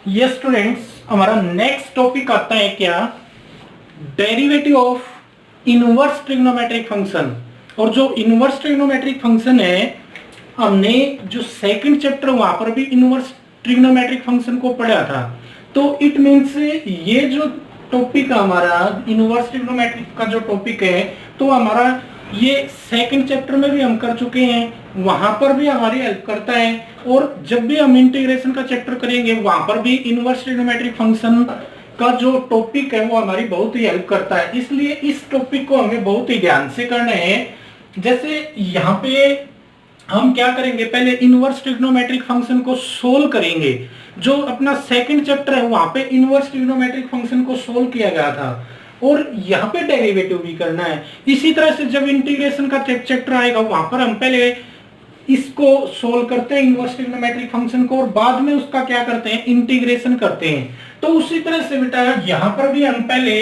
ये स्टूडेंट्स हमारा next topic आता है क्या, derivative of inverse trigonometric function. और जो इनवर्स ट्रिग्नोमेट्रिक फंक्शन है, हमने जो सेकंड चैप्टर वहां पर भी इनवर्स ट्रिग्नोमेट्रिक फंक्शन को पढ़ा था। तो इट मीन्स ये जो टॉपिक हमारा इनवर्स ट्रिग्नोमेट्रिक का जो टॉपिक है, तो हमारा ये सेकंड चैप्टर में भी हम कर चुके हैं, वहां पर भी हमारी हेल्प करता है। और जब भी हम इंटीग्रेशन का चैप्टर करेंगे वहां पर भी इनवर्स ट्रिग्नोमेट्रिक फंक्शन का जो टॉपिक है वो हमारी बहुत ही हेल्प करता है। इसलिए इस टॉपिक को हमें बहुत ही ध्यान से करना है। जैसे यहाँ पे हम क्या करेंगे, पहले इनवर्स ट्रिग्नोमेट्रिक फंक्शन को सोल्व करेंगे। जो अपना सेकंड चैप्टर है वहां पे इनवर्स ट्रिग्नोमेट्रिक फंक्शन को सोल्व किया गया था, और यहाँ पे डेरिवेटिव भी करना है। इसी तरह से जब इंटीग्रेशन का चैप्टर आएगा वहां पर हम पहले इसको सोल्व करते हैं इनवर्स ट्रिग्नोमेट्रिक फंक्शन को, और बाद में उसका क्या करते हैं, इंटीग्रेशन करते हैं। तो उसी तरह से बेटा यहाँ पर भी हम पहले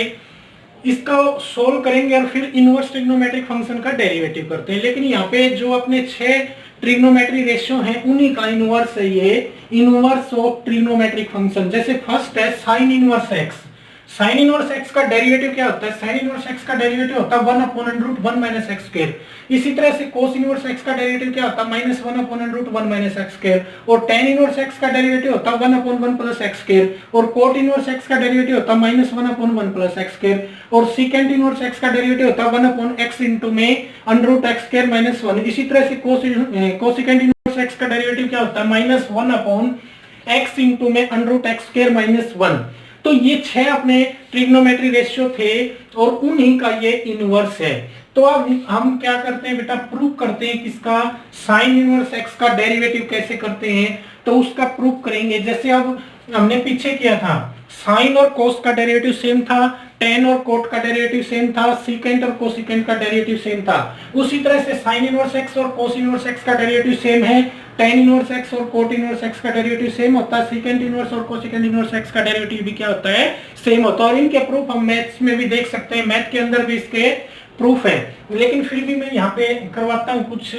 इसका सोल्व करेंगे और फिर इनवर्स ट्रिग्नोमेट्रिक फंक्शन का डेरिवेटिव करते हैं। लेकिन यहाँ पे जो अपने 6 ट्रिग्नोमेट्री रेशियो हैं उन्हीं का इनवर्स है ये इनवर्स ऑफ ट्रिग्नोमेट्रिक फंक्शन। जैसे फर्स्ट है sign inverse x. Sign inverse x का डेरिवेटिव क्या होता है, साइन इनवर्स एक्स का डेरिवेटिव होता है 1/√1 - x²। इसी तरह से कोस इनवर्स एक्स का डेरिवेटिव क्या होता है, -1/√1 - x²। और टेन इनवर्स एक्स का डेरिवेटिव होता है 1/1 + x²। और कोट इनवर्स एक्स का डेरिवेटिव होता है -1/1 + x²। और सीकेंट इनवर्स एक्स का डेरिवेटिव होता है 1/x में √x² - 1। इसी तरह से कोसिकेंट इनवर्स एक्स का डेरिवेटिव क्या होता है, -1/x में √x² - 1। तो ये 6 अपने ट्रिग्नोमेट्री रेशियो थे और उन्हीं का ये इनवर्स है। तो अब हम क्या करते हैं बेटा, प्रूव करते हैं किसका, साइन इनवर्स एक्स का डेरिवेटिव कैसे करते हैं, तो उसका प्रूव करेंगे। जैसे अब हमने पीछे किया था, साइन और कोस का डेरिवेटिव सेम था, टेन और कोट का डेरिवेटिव सेम था, सीकेंट और कोसिकेंट का डेरिवेटिव सेम था। उसी तरह से साइन इनवर्स एक्स और कोस इनवर्स एक्स का डेरिवेटिव सेम है, टेन इनवर्स एक्स और कोट इनवर्स एक्स का डेरिवेटिव सेम होता है, सीकेंट इनवर्स और कोसिकेंट इनवर्स एक्स का डेरिवेटिव भी क्या होता है, सेम होता है। और इनके प्रूफ हम मैथ्स में भी देख सकते हैं, मैथ के अंदर भी इसके प्रूफ है। लेकिन फिर भी मैं यहाँ पे करवाता हूँ कुछ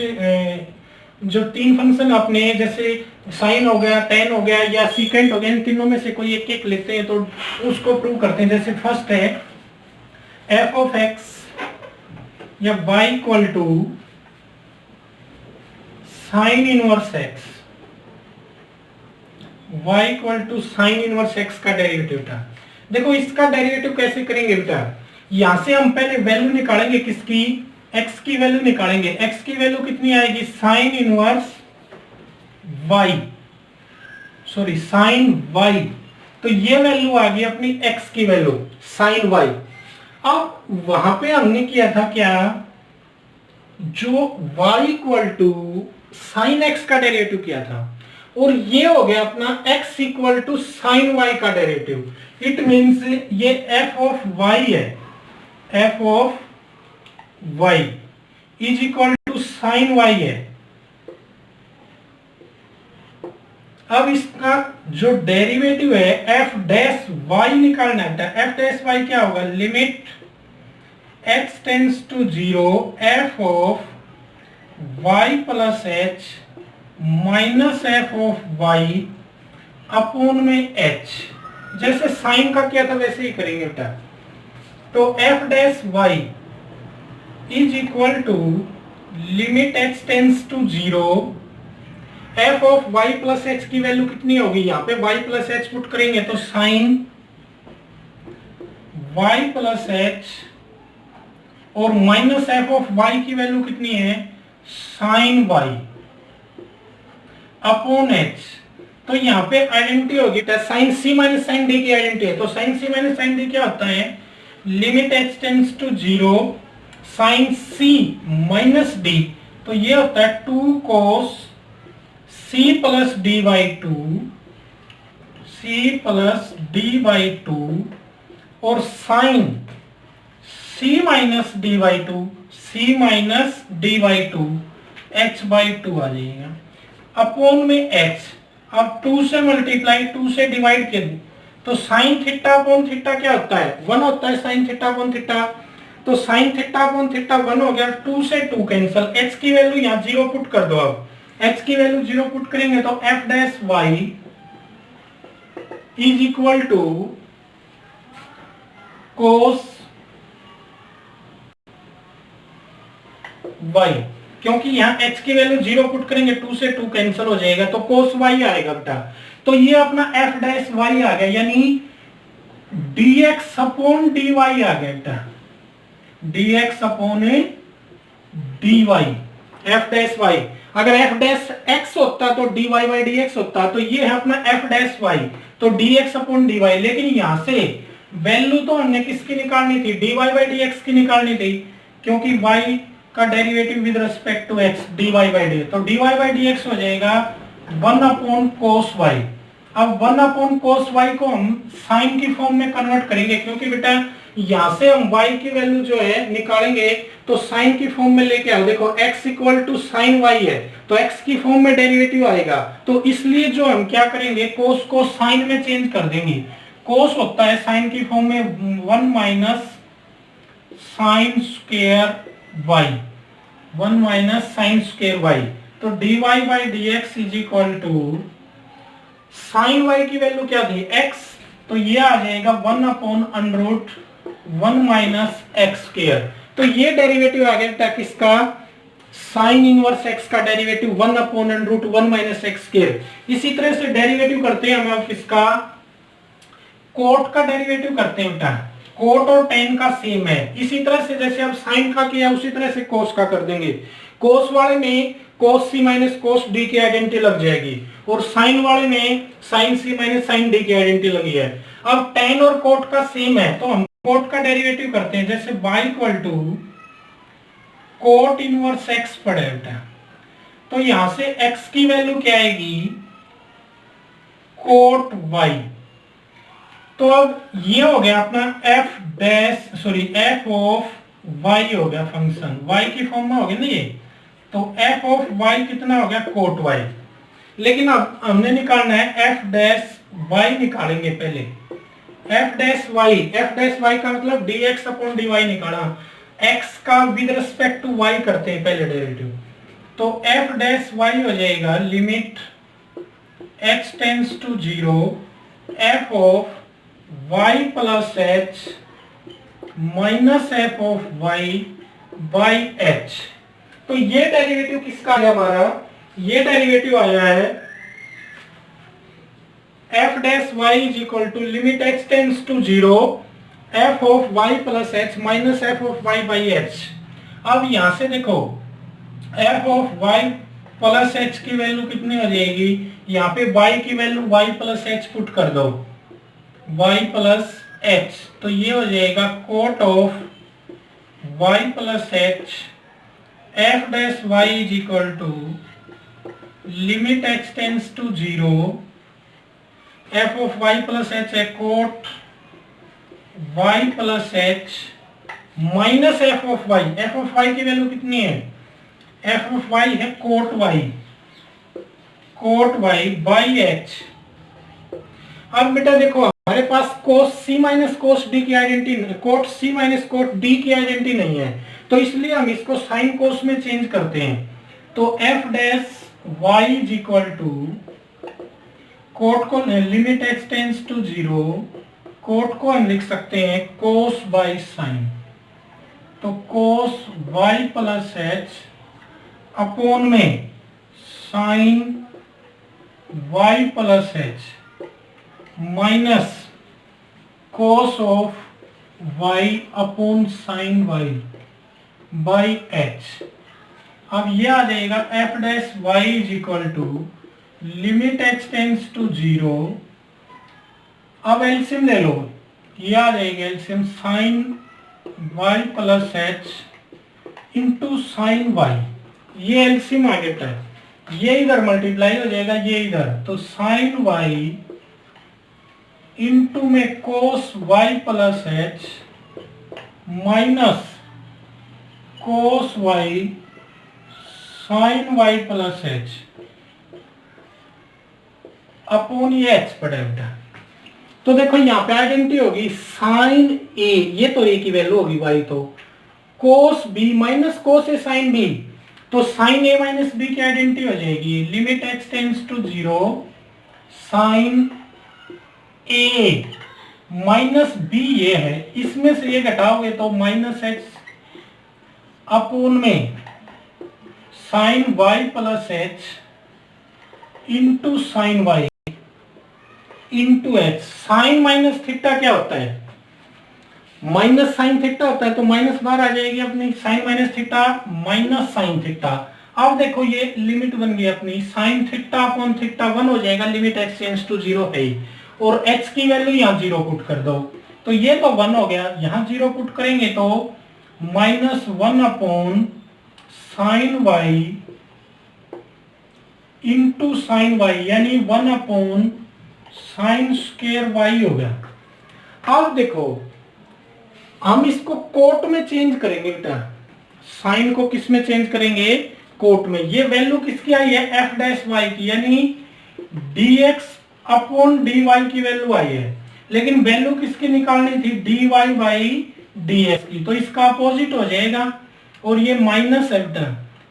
जो 3 फंक्शन अपने, जैसे साइन हो गया, टेन हो गया या सीकेंट हो गया, इन तीनों में से कोई एक एक लेते हैं तो उसको प्रूव करते हैं। जैसे फर्स्ट है एफ ऑफ एक्स या y equal to sine inverse x, y equal to sine inverse x का डेरिवेटिव था। देखो इसका डेरिवेटिव कैसे करेंगे बेटा, यहां से हम पहले वैल्यू निकालेंगे, किसकी, x की वैल्यू निकालेंगे। x की वैल्यू कितनी आएगी, sine inverse y, sorry sine y। तो ये वैल्यू आ गई अपनी x की वैल्यू साइन y। अब वहां पे हमने किया था क्या, जो y equal to sine x का डेरिवेटिव किया था, और ये हो गया अपना x equal to sine y का डेरिवेटिव। इट मींस ये f ऑफ y है, f of y is equal to sine y है। अब इसका जो डेरिवेटिव है f डैश y निकालना है। f डैश y क्या होगा, limit x tends to 0 f of y plus h minus f of y upon में h। जैसे साइन का किया था वैसे ही करेंगे बेटा। तो f dash y is equal to limit x tends to 0 f of y plus h की वैल्यू कितनी होगी, यहाँ पे y प्लस h पुट करेंगे तो साइन y प्लस h, और माइनस f ऑफ y की वैल्यू कितनी है, साइन y अपॉन h। तो यहाँ पे आइडेंटिटी होगी sine c minus sine d की आइडेंटिटी है। तो sine c minus sine d क्या होता है, limit h tends to 0 sine c minus d। तो ये होता है 2 cos c plus d by 2, c plus d by 2, और sine c minus d by 2, c minus d by 2, h by 2 आ जाएगा अपॉन में h। अब 2 से मल्टीप्लाई 2 से डिवाइड किया तो साइन थीटा अपॉन थीटा क्या होता है, 1 होता है साइन थीटा अपॉन थीटा। तो साइन थीटा अपॉन थीटा 1 हो गया, 2 से 2 कैंसिल, h की वैल्यू यहाँ 0 पुट कर दो। अब h की वैल्यू 0 पुट करेंगे तो f dash y is equal to cos y, क्योंकि यहाँ x की वैल्यू 0 पुट करेंगे 2 से 2 कैंसिल हो जाएगा तो कोस y आएगा बेटा। तो ये अपना f डैश y आ गया, यानी dx अपॉन dy आ गया बेटा, dx upon dy f dash y। अगर f डैश x होता तो dy बाई dx होता, तो ये है अपना f डैश y, तो dx अपॉन dy। लेकिन यहां से वैल्यू तो हमने किसकी निकालनी थी, dy बाई dx की निकालनी थी, क्योंकि y का derivative with respect to x dy by d, तो dy बाई dx हो जाएगा 1 अपॉन कोस y। अब 1 अपॉन कोस y को हम साइन की फॉर्म में कन्वर्ट करेंगे, क्योंकि बेटा यहां से हम y की वैल्यू जो है निकालेंगे तो साइन की फॉर्म में लेके आओ। देखो x equal to sine y है, तो x की फॉर्म में डेरिवेटिव आएगा, तो इसलिए जो हम क्या करेंगे, कोस को साइन में चेंज कर देंगे। कोस होता है साइन की फॉर्म में 1 minus sine square y, 1 minus sine square y, तो dy by dx is equal to sine y की वैल्यू क्या थी x, तो ये आ जाएगा 1 upon under root 1 minus x square. तो ये डेरिवेटिव आ गया किसका, साइन इनवर्स x का derivative 1 upon under root 1 minus x square. इसी तरह से डेरिवेटिव करते हैं हम अब किसका, कोट का डेरिवेटिव करते हैं बेटा, कोट और टेन का सेम है। इसी तरह से जैसे अब साइन का किया उसी तरह से कोस का कर देंगे। कोस वाले में कोस सी माइनस कोस डी की आइडेंटिटी लग जाएगी, और साइन वाले में साइन सी माइनस साइन डी की आइडेंटिटी लगी है। अब टेन और कोट का सेम है, तो हम कोट का डेरिवेटिव करते हैं, जैसे y equal to cot inverse x पड़े बेटा, तो यहां से x की वैल्यू क्या आएगी, कोट y। तो अब ये हो गया अपना f ऑफ y हो गया फंक्शन, y की फॉर्म में हो गया ना ये, तो f ऑफ y कितना हो गया, कोट y। लेकिन अब हमने निकालना है f डैश y, निकालेंगे पहले f डैश y का मतलब dx अपॉन dy निकाला, x का विद रिस्पेक्ट टू y करते हैं पहले डेरिवेटिव, तो f डैश y हो जाएगा limit x tends to 0 f of y plus h minus f of y by h। तो ये डेरिवेटिव किसका है हमारा, ये डेरिवेटिव आया है f dash y is equal to limit x tends to 0 f of y plus h minus f of y by h। अब यहां से देखो f of y plus h की वैल्यू कितनी हो जाएगी, यहाँ पे y की value y plus h put कर दो, y प्लस h, तो ये हो जाएगा cot of y plus h f dash y is equal to limit x tends to 0 f of y plus h है cot y plus h minus f of y की value कितनी है, f of y है cot y by h। अब बेटा देखो हमारे पास cos c minus cos d की identity, cot c minus cot d की आइडेंटिटी नहीं है, तो इसलिए हम इसको साइन कोस में चेंज करते हैं। तो f dash y is equal to cot को limit x tends to 0, cot को हम लिख सकते हैं कोस बाई साइन, तो cos y plus h upon में sine y plus h minus cos of y upon sine y by h। अब ये आ जाएगा f dash y is equal to limit x tends to 0। अब LCM ले लो, ये आ जाएगा LCM sine y plus h into sine y, ये एलसीएम आ गया है, ये इधर मल्टीप्लाई हो जाएगा, ये इधर, तो साइन y इंटू में cos y plus h minus cos y sine y plus h upon ये h पड़े बेटा। तो देखो यहाँ पे आइडेंटिटी होगी साइन a, ये तो a की वैल्यू होगी y, तो cos b minus cos a sine b, तो साइन a माइनस b की आइडेंटिटी हो जाएगी limit x tends to 0 sine a minus b ये है, इसमें से ये घटाओगे तो माइनस एक्स अपोन में sine y plus h into sine y into h. Sine minus theta क्या होता है? माइनस साइन थीटा होता है, तो माइनस बाहर आ जाएगी अपनी, sine minus theta minus sine theta. अब देखो ये लिमिट बन गई अपनी, साइन थीटा अपॉन थीटा 1 हो जाएगा, लिमिट एक्स टेंड्स टू 0 है, और x की वैल्यू यहाँ 0 पुट कर दो, तो ये तो 1 हो गया, यहाँ 0 पुट करेंगे तो minus 1 upon sine y into sine y, यानी 1 अपॉन साइन स्क्वायर वाई हो गया। अब देखो हम इसको कोट में चेंज करेंगे बेटा, साइन को किस में चेंज करेंगे? कोट में। ये वैल्यू किसकी आई है? एफ डैश वाई की, यानी dx अपॉन dy की वैल्यू आई है, लेकिन वैल्यू किसकी निकालनी थी? dy बाई dx की, तो इसका अपोजिट हो जाएगा, और ये माइनस है बेटा,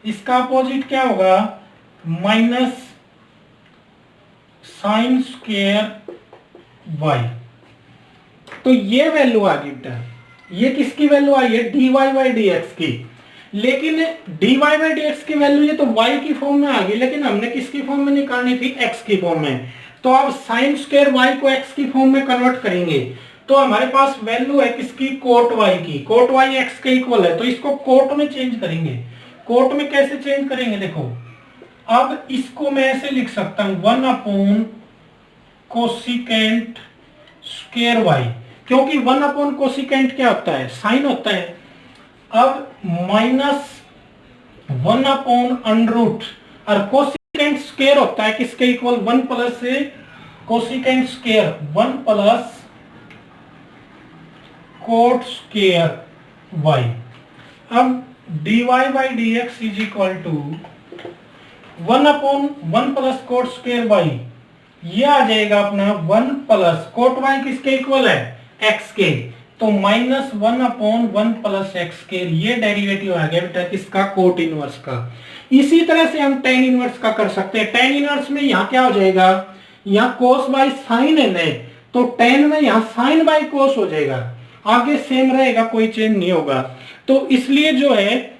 इसका अपोजिट क्या होगा? Minus sine square y. तो ये वैल्यू आ गई बेटा, ये किसकी वैल्यू आई है? dy बाई dx की, लेकिन dy बाई dx की वैल्यू ये तो y की फॉर्म में आ गई, लेकिन हमने किसकी फॉर्म में निकालनी थी? x की फॉर्म में। तो अब साइन स्क्वायर y को x की फॉर्म में कन्वर्ट करेंगे, तो हमारे पास वैल्यू है किसकी? कोट y की। कोट y x के इक्वल है, तो इसको कोट में चेंज करेंगे। कोट में कैसे चेंज करेंगे? देखो अब इसको मैं ऐसे लिख सकता हूं, 1 अपॉन कोसिकेंट स्क्वायर y, क्योंकि 1 अपॉन कोसिकेंट क्या होता है? साइन होता है। अब माइनस 1 अपॉन अनरूट, और कोसिकेंट स्क्वायर होता है किसके इक्वल? 1 प्लस से cosecant square, 1 plus cot square y। अब dy by dx is equal to 1 upon 1 plus cot square y, ये आ जाएगा अपना 1 प्लस कोट y किसके इक्वल है? x के, तो माइनस 1 अपॉन 1 प्लस एक्स के, ये डेरिवेटिव आ गया बेटा किसका? कोट इनवर्स का। इसी तरह से हम टेन इनवर्स का कर सकते हैं। टेन इनवर्स में यहाँ क्या हो जाएगा? यहाँ कोस बाई साइन है नहीं, तो टेन में यहाँ साइन बाई कोस हो जाएगा, आगे सेम रहेगा, कोई चेंज नहीं होगा। तो इसलिए जो है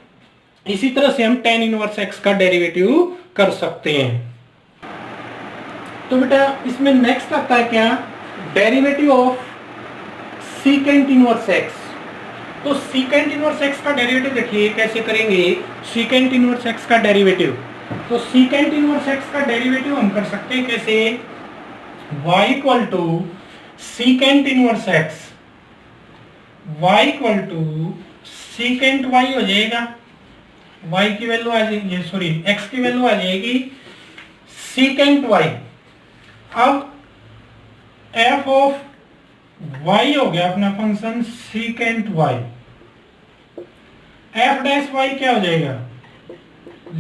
इसी तरह से हम टेन इनवर्स एक्स का डेरिवेटिव कर सकते हैं। तो बेटा इसमें नेक्स्ट आता है क्या? Derivative of secant inverse x. तो सीकेंट इनवर्स एक्स का डेरिवेटिव देखिए कैसे करेंगे। सीकेंट इनवर्स एक्स का डेरिवेटिव, तो सीकेंट इनवर्स एक्स का डेरिवेटिव हम कर सकते हैं कैसे? y equal to secant inverse x, y equal to secant y हो जाएगा, y की वैल्यू आ जाएगी, सॉरी x की वैल्यू आ जाएगी सीकेंट y। अब f ऑफ y हो गया अपना function secant y, f dash y क्या हो जाएगा?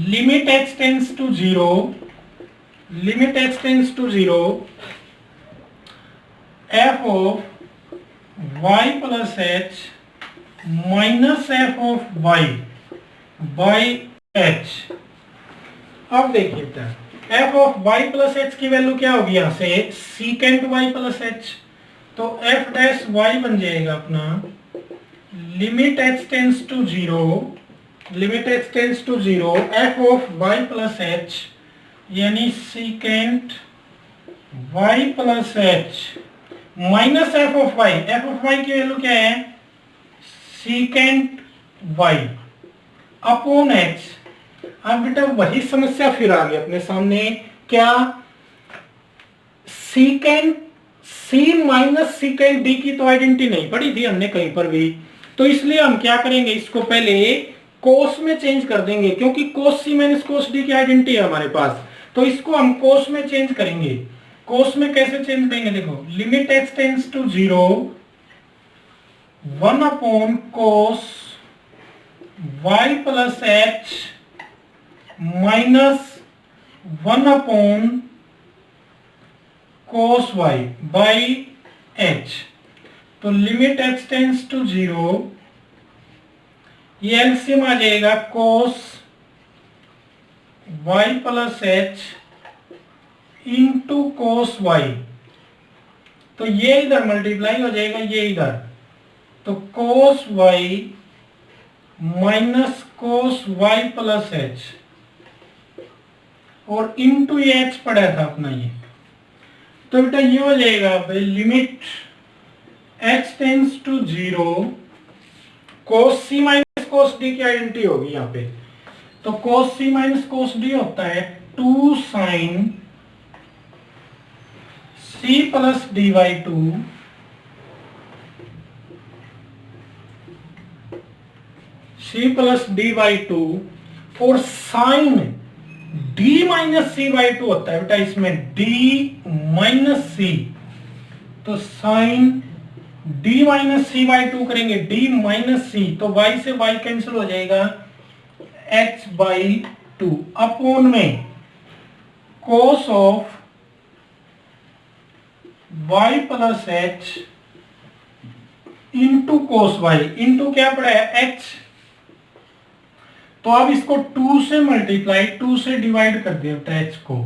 Limit x tends to 0, limit x tends to 0, f of y plus h minus f of y by h। अब देखिए f of y plus h की value क्या होगी? यहां से सीकेंट y प्लस h, तो f डैश y बन जाएगा अपना limit h tends to 0, limit h tends to 0, f of y plus h, यानी secant y plus h minus f of y। f of y की value क्या है? Secant y upon h। अब बेटा वही समस्या फिर आ गई अपने सामने, क्या? सीकेंट सी माइनस सीकेंट डी की तो आइडेंटिटी नहीं पड़ी थी हमने कहीं पर भी, तो इसलिए हम क्या करेंगे? इसको पहले कोस में चेंज कर देंगे, क्योंकि कोस सी माइनस कोस डी की आइडेंटिटी है हमारे पास, तो इसको हम कोस में चेंज करेंगे। कोस में कैसे चेंज करेंगे? देखो limit x tends to 0, 1 upon cos y plus h minus 1 upon cos y by h, तो लिमिट x टेंड्स टू 0, ये एलसीएम आ जाएगा cos y plus h into cos y, तो ये इधर मल्टीप्लाई हो जाएगा, ये इधर, तो cos y minus cos y plus h, और इनटू ये h पड़ा था अपना ये, तो बेटा ये हो जाएगा भाई limit h tends to 0, cos c minus cos d की आइडेंटिटी होगी यहाँ पे, तो cos c minus cos d होता है 2 sin c plus dy 2 c plus dy 2, और sine d minus c by 2 होता है बेटा इसमें d माइनस सी, तो sine d minus c by 2 करेंगे d माइनस सी, तो y से y कैंसिल हो जाएगा h बाई 2 अपॉन में cos of y plus h into cos y, into क्या पड़ा है h, तो अब इसको 2 से मल्टीप्लाई 2 से डिवाइड कर दिया बेटा h को,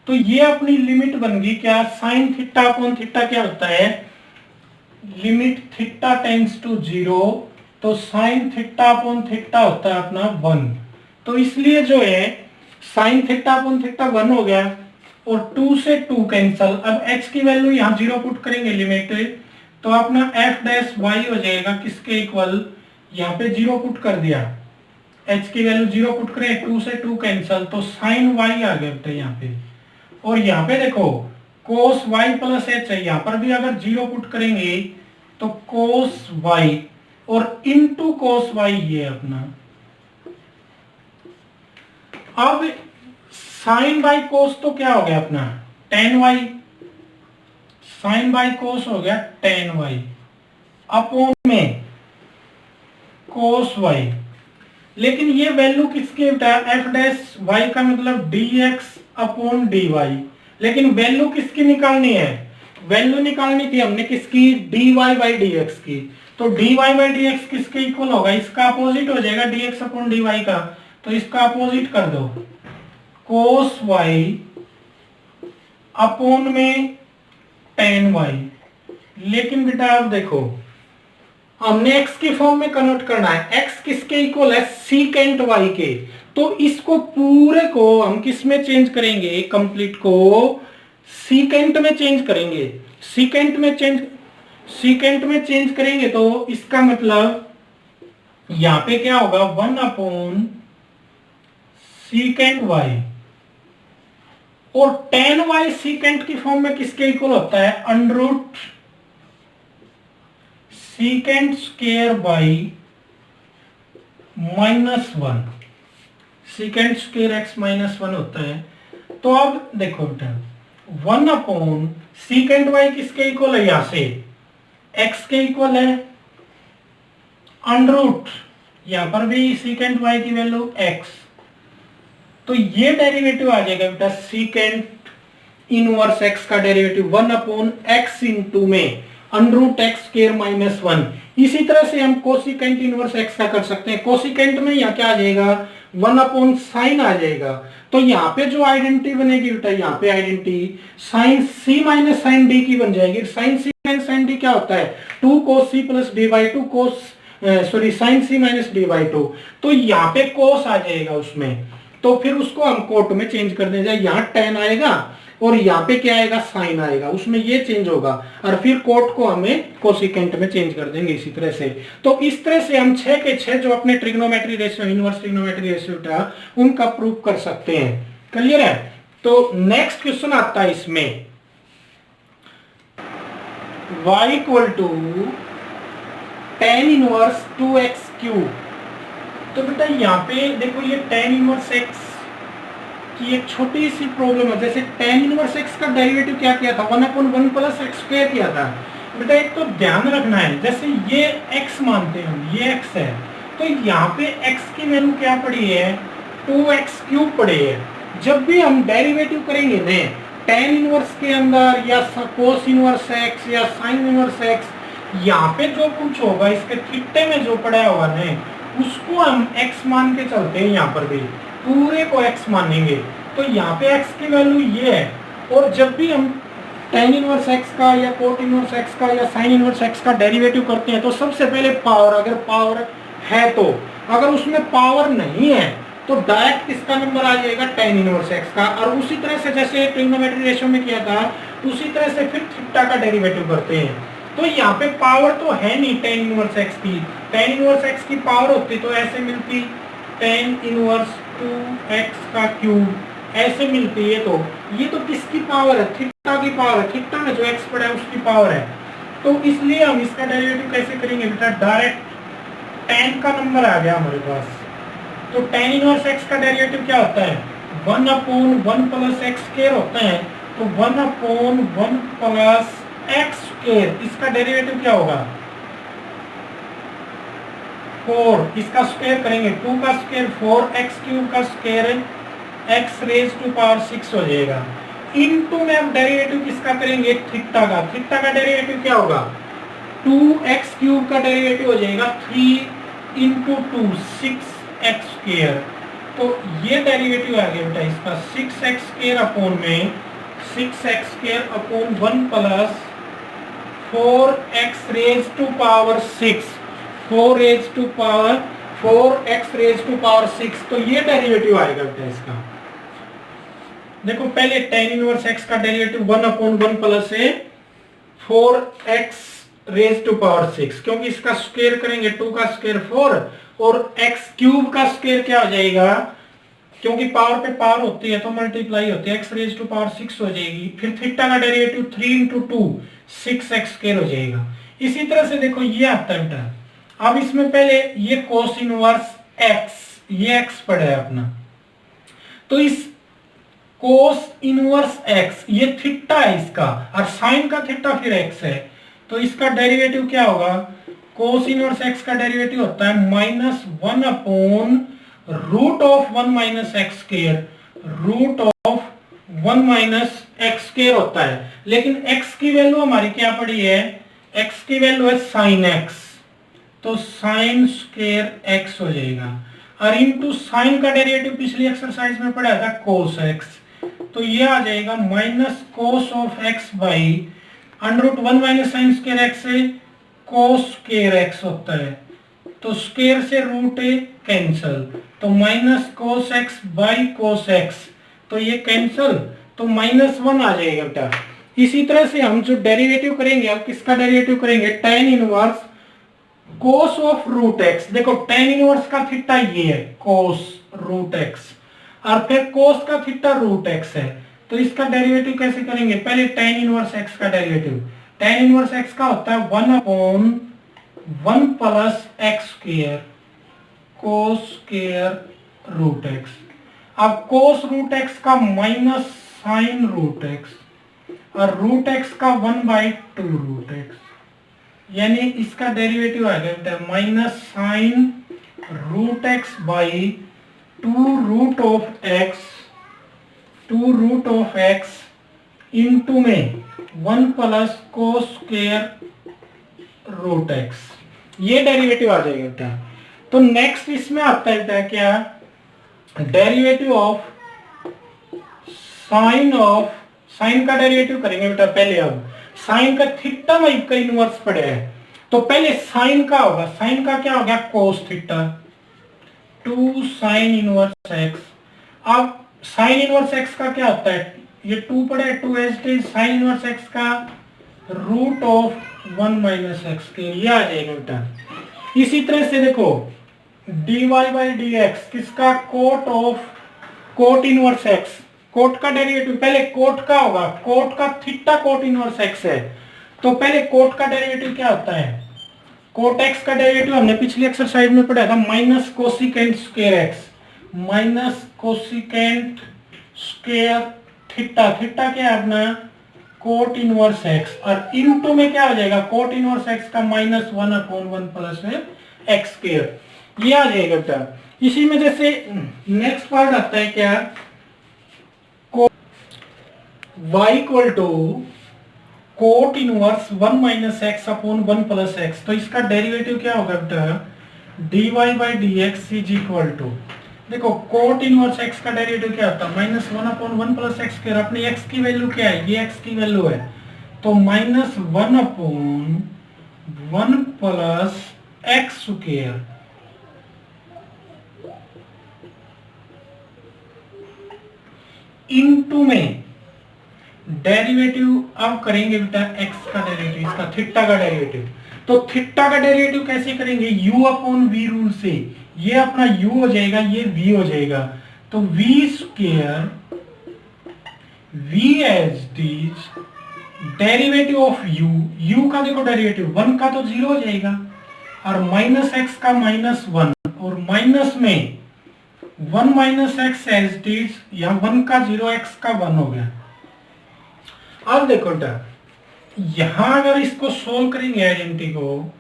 तो ये अपनी लिमिट बन गई क्या, साइन थीटा अपॉन थीटा क्या होता है, लिमिट थीटा टेंड्स टू 0, तो साइन थीटा अपॉन थीटा होता है अपना 1, तो इसलिए जो है साइन थीटा अपॉन थीटा 1 हो गया, और 2 से 2 कैंसल, अब h की वैल्यू यहाँ 0 पुट करेंगे लिमिट, तो अपना f डैश y हो जाएगा किसके इक्वल, यहाँ पे 0 पुट कर दिया, h की वैल्यू 0 पुट करें, 2 से 2 कैंसल, तो साइन y आ गया बेटा यहाँ पे, और यहाँ पे देखो cos y प्लस h है, यहाँ पर भी अगर 0 पुट करेंगे तो cos y और इंटू cos y ये अपना, अब साइन बाई कोस तो क्या हो गया अपना tan y, sine by cos हो गया tan y अपॉन में cos y, लेकिन ये वैल्यू किसकी बेटा, f डैश y का मतलब dx अपॉन dy, लेकिन वैल्यू किसकी निकालनी है, वैल्यू निकालनी थी हमने किसकी, dy बाई dx की, तो dy बाई dx किसके इक्वल होगा, इसका अपोजिट हो जाएगा dx अपॉन dy का, तो इसका अपोजिट कर दो cos y अपॉन में tan y, लेकिन बेटा आप देखो हमने x के फॉर्म में कन्वर्ट करना है, x किसके इक्वल है, सीकेंट y के, तो इसको पूरे को हम किस में चेंज करेंगे, कंप्लीट को सीकेंट में चेंज करेंगे, सीकेंट में चेंज करेंगे, तो इसका मतलब यहां पे क्या होगा 1 अपॉन सीकेंट y, और tan y सीकेंट की फॉर्म में किसके इक्वल होता है, under root secant square by -1, secant square x -1 होता है, तो अब देखो बेटा 1 अपॉन सीकेंट y किसके इक्वल है, यहां से x के इक्वल है, अंडर रूट यहां पर भी सीकेंट y की वैल्यू x, तो ये डेरिवेटिव आ जाएगा बेटा सीकेंट इनवर्स x का डेरिवेटिव 1 अपॉन x इंटू में अंडर रूट एक्स स्क्वायर -1, इसी तरह से हम कोसिकेंट इनवर्स x का कर सकते हैं, कोसिकेंट में यहाँ क्या आ जाएगा 1 अपॉन साइन आ जाएगा, तो यहाँ पे जो आइडेंटिटी बनेगी बेटा, यहाँ पे identity sine c minus sine d की बन जाएगी, sine c minus sine d क्या होता है 2 cos c plus d by 2 cos sine c minus d by 2, तो यहाँ पे cos आ जाएगा उसमें, तो फिर उसको हम कोट में चेंज कर देंगे, यहाँ tan आएगा और यहाँ पे क्या आएगा साइन आएगा, उसमें ये चेंज होगा, और फिर कोट को हमें कोसिकेंट में चेंज कर देंगे इसी तरह से, तो इस तरह से हम 6 के 6 जो अपने trigonometry ratio inverse trigonometry ratio था उनका प्रूफ कर सकते हैं, क्लियर है। तो नेक्स्ट क्वेश्चन आता है इसमें y equal to tan inverse 2x cube, तो बेटा यहाँ पे देखो ये tan इनवर्स x की एक छोटी सी प्रॉब्लम है, जैसे tan इनवर्स x का डेरिवेटिव क्या किया था 1 अपॉन 1 प्लस x स्क्वायर किया था, बेटा एक तो ध्यान रखना है, जैसे ये x मानते हैं हम, ये x है, तो यहाँ पे x की वैल्यू क्या पड़ी है 2x क्यूब पड़ी है, जब भी हम डेरिवेटिव करेंगे ना tan इनवर्स के अंदर या cos इनवर्स x या sin इनवर्स x, यहाँ पे जो कुछ होगा इसके थीटे में जो पड़ा होगा ना उसको हम x मान के चलते हैं, यहाँ पर भी पूरे को x मानेंगे, तो यहाँ पे x की वैल्यू ये है, और जब भी हम tan इनवर्स x का या cot इनवर्स x का या sin इनवर्स x का डेरिवेटिव करते हैं तो सबसे पहले पावर, अगर पावर है तो, अगर उसमें पावर नहीं है तो डायरेक्ट किसका नंबर आ जाएगा, tan इनवर्स x का। और उसी तरह से जैसे ट्रिग्नोमेट्री रेशियो में किया था उसी तरह से फिर थीटा का डेरिवेटिव करते हैं। तो यहाँ पे पावर तो है नहीं tan इनवर्स x की, tan इनवर्स x की पावर होती तो ऐसे मिलती tan इनवर्स 2x का क्यूब, ऐसे मिलती है। तो ये तो किसकी पावर है, थीटा की पावर है, थीटा में जो x पड़ा है उसकी पावर है। तो इसलिए हम इसका डेरिवेटिव कैसे करेंगे बेटा, डायरेक्ट tan का नंबर आ गया हमारे पास। तो tan इनवर्स x का डेरिवेटिव क्या होता है, 1/1 प्लस एक्स स्क्वायर होता है। तो 1/1 प्लस एक्स स्क्वायर, इसका डेरिवेटिव क्या होगा 4, इसका स्क्वायर करेंगे 2 का स्क्वायर 4x क्यूब का square x raise to power 6 हो जाएगा। इनटू में अब डेरिवेटिव किसका करेंगे, थीटा का। थीटा का डेरिवेटिव क्या होगा, 2x क्यूब का डेरिवेटिव हो जाएगा 3 इंटू 2 6x स्क्वायर। तो ये डेरिवेटिव आ गया बेटा इसका 6x स्क्वायर अपॉन में 6x square upon 1 plus 4x raise to power 6, 4 raise to power 4x raise to power 6। तो ये डेरिवेटिव आएगा बेटा इसका। देखो पहले tan इनवर्स x का डेरिवेटिव 1/1 प्लस है 4x रेज टू पावर 6, क्योंकि इसका स्क्वायर करेंगे 2 का स्क्वायर 4 और x क्यूब का स्क्वायर क्या हो जाएगा, क्योंकि पावर पे पावर होती है तो मल्टीप्लाई होती है, x रेज टू पावर 6 हो जाएगी। फिर थीटा का डेरिवेटिव 3 इंटू 2 6x स्क्वायर हो जाएगा। इसी तरह से देखो ये आता है बेटा, अब इसमें पहले ये cos इनवर्स x, ये x पड़ा है अपना, तो इस cos इनवर्स x ये थीटा है इसका, और साइन का थीटा फिर x है। तो इसका डेरिवेटिव क्या होगा, cos इनवर्स x का डेरिवेटिव होता है -1 upon root of 1 minus x square, root of 1 minus x square होता है। लेकिन x की वैल्यू हमारी क्या पड़ी है, x की वैल्यू है साइन x, तो साइन स्क्वायर x हो जाएगा। और इनटू साइन का डेरिवेटिव पिछली एक्सरसाइज में पढ़ा था cos x, तो ये आ जाएगा minus cos of x by √1 minus sine square x से कोस स्क्वायर एक्स होता है। तो स्क्वायर से रूट ए कैंसल, तो minus cos x by cos x, तो ये कैंसल, तो -1 आ जाएगा बेटा। इसी तरह से हम जो डेरिवेटिव करेंगे, अब किसका डेरिवेटिव करेंगे, tan inverse cos of root x. देखो tan इनवर्स का थीटा ये है कोस रूट एक्स, और फिर कोस का थीटा रूट एक्स है। तो इसका डेरिवेटिव कैसे करेंगे, पहले tan इनवर्स x का डेरिवेटिव, tan इनवर्स x का होता है 1/1 plus x square cos square root x. अब कोस रूट एक्स का माइनस साइन रूट एक्स और रूट एक्स का 1/2 रूट एक्स, यानी इसका डेरिवेटिव आ गया minus sine root x by 2 root of x into में 1 plus cos square root x, ये डेरिवेटिव आ जाएगा बेटा। तो नेक्स्ट इसमें आता है बेटा क्या, डेरिवेटिव ऑफ साइन का डेरिवेटिव करेंगे बेटा पहले। अब साइन का थीटा वाई का इनवर्स पड़े है, तो पहले साइन का होगा, साइन का क्या हो गया cos theta 2 sine inverse x. अब साइन इनवर्स एक्स का क्या होता है, ये 2 पड़े 2 as it, sine inverse x का रूट ऑफ 1 माइनस एक्स के, ये आ जाएगा बेटा। इसी तरह से देखो dy बाई डी एक्स किसका, कोट इनवर्स एक्स, कोट का डेरिवेटिव पहले कोट का होगा, कोट का थीटा कोट इनवर्स एक्स है। तो पहले कोट का डेरिवेटिव क्या होता है, कोट एक्स का डेरिवेटिव हमने पिछली एक्सरसाइज में पढ़ा था minus cosecant square x, minus cosecant square theta, theta क्या है अपना कोट इनवर्स एक्स, और इनटू में क्या हो जाएगा कोट इनवर्स एक्स का -1/1 प्लस एक्स स्क्वायर, ये आ जाएगा बेटा। इसी में जैसे नेक्स्ट पार्ट आता है क्या, y equal to cot inverse 1 minus x upon 1 plus x. तो इसका डेरिवेटिव क्या होगा बेटा, dy by d x is equal to देखो कोट इनवर्स एक्स का डेरिवेटिव क्या होता है, minus one upon one plus x square. अपनी एक्स की वैल्यू क्या है, ये एक्स की वैल्यू है, तो minus one upon one plus x square into में डेरिवेटिव अब करेंगे बेटा एक्स का डेरिवेटिव, इसका थीटा का डेरिवेटिव। तो थीटा का डेरिवेटिव कैसे करेंगे, u अपॉन वी रूल से। ये अपना u हो जाएगा, ये v हो जाएगा, तो v square v as is derivative of u का देखो डेरिवेटिव, वन का तो जीरो हो जाएगा, और माइनस एक्स का माइनस वन, और माइनस में one minus x as it is, या वन का जीरो एक्स का वन हो गया। अब देखो बेटा यहां अगर इसको सोल्व करेंगे आइडेंटिटी को,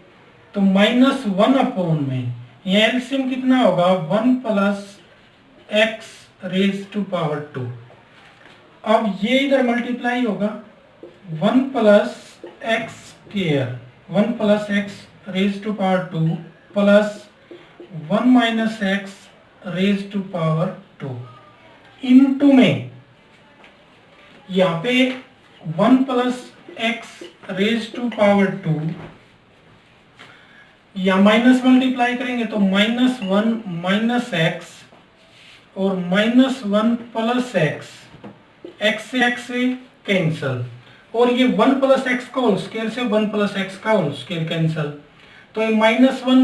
तो माइनस वन अपॉन में ये एलसीएम कितना होगा, one plus x raise to power two. अब ये इधर मल्टीप्लाई होगा, one plus x square, one plus x raise to power two plus one minus x raise to power two into में यहाँ पे one plus x raise to power two, या minus multiply करेंगे तो माइनस वन माइनस एक्स और minus one plus x, x से cancel, और ये वन प्लस एक्स का होल स्क्वायर से वन प्लस एक्स का होल स्क्वायर कैंसल, तो ये minus one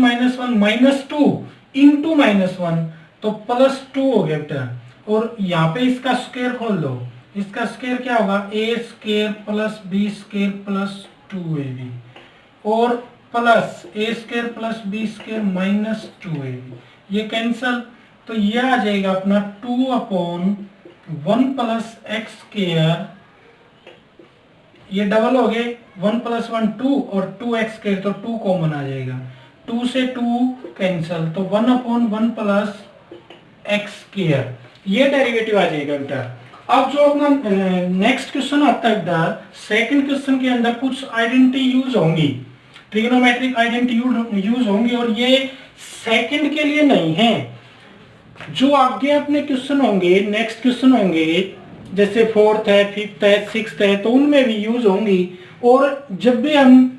minus two into minus one, तो प्लस टू हो गया बेटा। और यहाँ पे इसका स्क्वायर खोल दो, इसका स्क्वायर क्या होगा, A square plus B square plus two A B, और plus A square plus B square minus two A B, ये कैंसल, तो ये आ जाएगा अपना two upon one plus x square, ये डबल हो गए, वन प्लस वन टू और टू एक्स स्क्वायर, तो टू कॉमन आ जाएगा, टू से टू कैंसल, तो one upon one plus x square, ये डेरिवेटिव आ जाएगा बेटा। अब जो अपना नेक्स्ट क्वेश्चन आता है बेटा, सेकंड क्वेश्चन के अंदर कुछ आइडेंटिटी यूज होंगी, ट्रिग्नोमेट्रिक आइडेंटिटी यूज होंगी, और ये सेकंड के लिए नहीं है, जो आगे अपने क्वेश्चन होंगे, नेक्स्ट क्वेश्चन होंगे, जैसे फोर्थ है, फिफ्थ है, सिक्स्थ है, तो उनमें भी यूज होंगी, और जब भी हम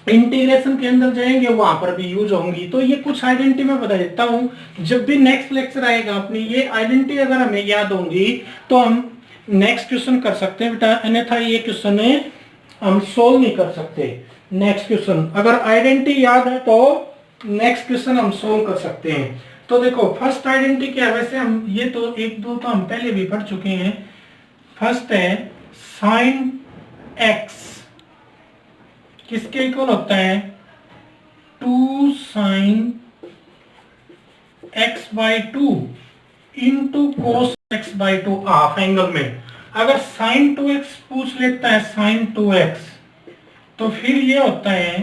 इंटीग्रेशन के अंदर जाएंगे वहां पर भी यूज होंगी। तो ये कुछ आइडेंटिटी मैं बता देता हूं, जब भी नेक्स्ट लेक्चर आएगा अपनी ये आइडेंटिटी अगर हमें याद होंगी तो हम नेक्स्ट क्वेश्चन कर सकते हैं बेटा, अन्यथा ये क्वेश्चन हम सोल्व नहीं कर सकते। नेक्स्ट क्वेश्चन अगर आइडेंटिटी याद है तो नेक्स्ट क्वेश्चन हम सोल्व कर सकते हैं। तो देखो फर्स्ट आइडेंटिटी क्या है, वैसे हम ये तो एक दो तो हम पहले भी पढ़ चुके हैं। फर्स्ट है साइन एक्स किसके इक्वल होता है, two sine x by two into cos x by two half angle में। अगर साइन टू एक्स पूछ लेता है, साइन टू एक्स, तो फिर ये होता है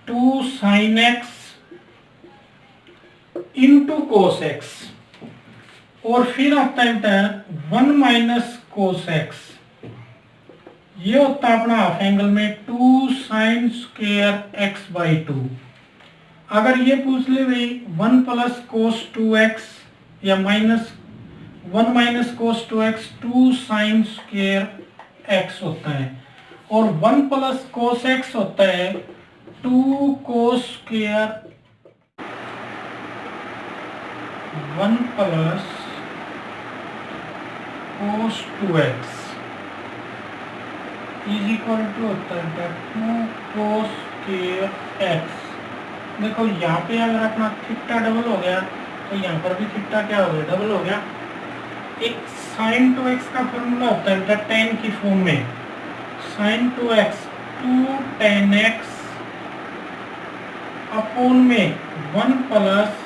two sine x into cos x, और फिर आता है वन माइनस कोस एक्स, ये होता है अपना हाफ एंगल में two sine square x by two. अगर ये पूछ ले भाई one plus cos two x या minus one minus cos two x, two sine square x होता है, और वन प्लस कोस एक्स होता है two cos square one plus cos two x is equal to होता है टू कोस स्क्वायर एक्स। देखो यहाँ पे अगर अपना थीटा डबल हो गया तो यहाँ पर भी थीटा क्या हो गया, डबल हो गया। एक साइन टू एक्स का फॉर्मूला होता है टेन की फॉर्म में, sine two x two tan x upon में one plus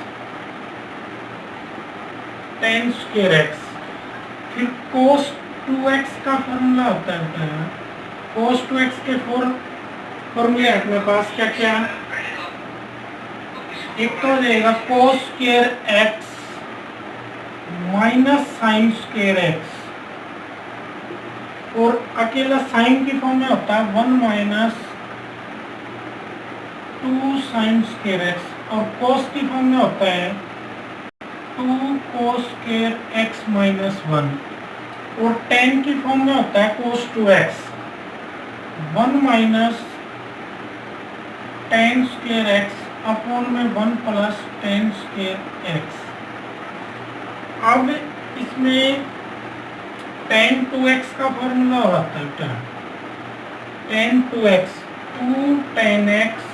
tan square x. फिर कोस टू एक्स का फॉर्मूला होता है, कोस टू एक्स के फॉर्मूले अपने पास क्या क्या, एक तो हो जाएगा cos square x minus sine square x, और अकेला साइन की फॉर्म में होता है one minus two sine square x, और कोस की फॉर्म में होता है 2 cos स्क्वायर x माइनस 1, और tan की फॉर्म में होता है cos 2x, 1 minus tan square x upon में 1 प्लस tan स्क्वायर x। अब इसमें tan 2x का फॉर्मूला होता है क्या, tan 2x 2 tan x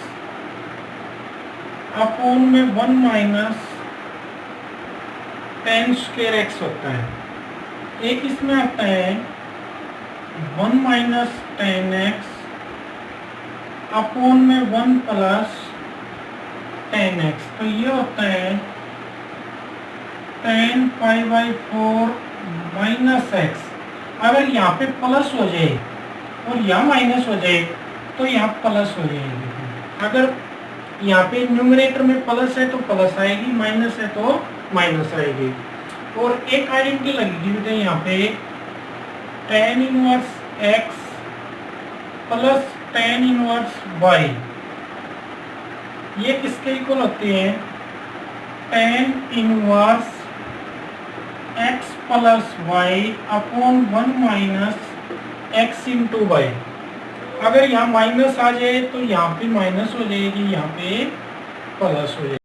upon में 1 माइनस tan स्क्वायर x होता है। एक इसमें आता है 1 माइनस tan x अपॉन में 1 प्लस tan x, तो ये होता है tan pi by 4 minus x। अगर यहाँ पे प्लस हो जाए और यहाँ माइनस हो जाए तो यहाँ प्लस हो जाएगी। अगर यहाँ पे न्यूमरेटर में प्लस है तो प्लस आएगी, माइनस है तो माइनस आएगी। और एक आइडेंटिटी लगेगी बेटा यहाँ पे tan inverse x plus tan inverse y, ये किसके इक्वल होती है, tan inverse x plus y upon 1 minus x into y. अगर यहाँ माइनस आ जाए तो यहाँ पे माइनस हो जाएगी, यहाँ पे प्लस हो जाएगी।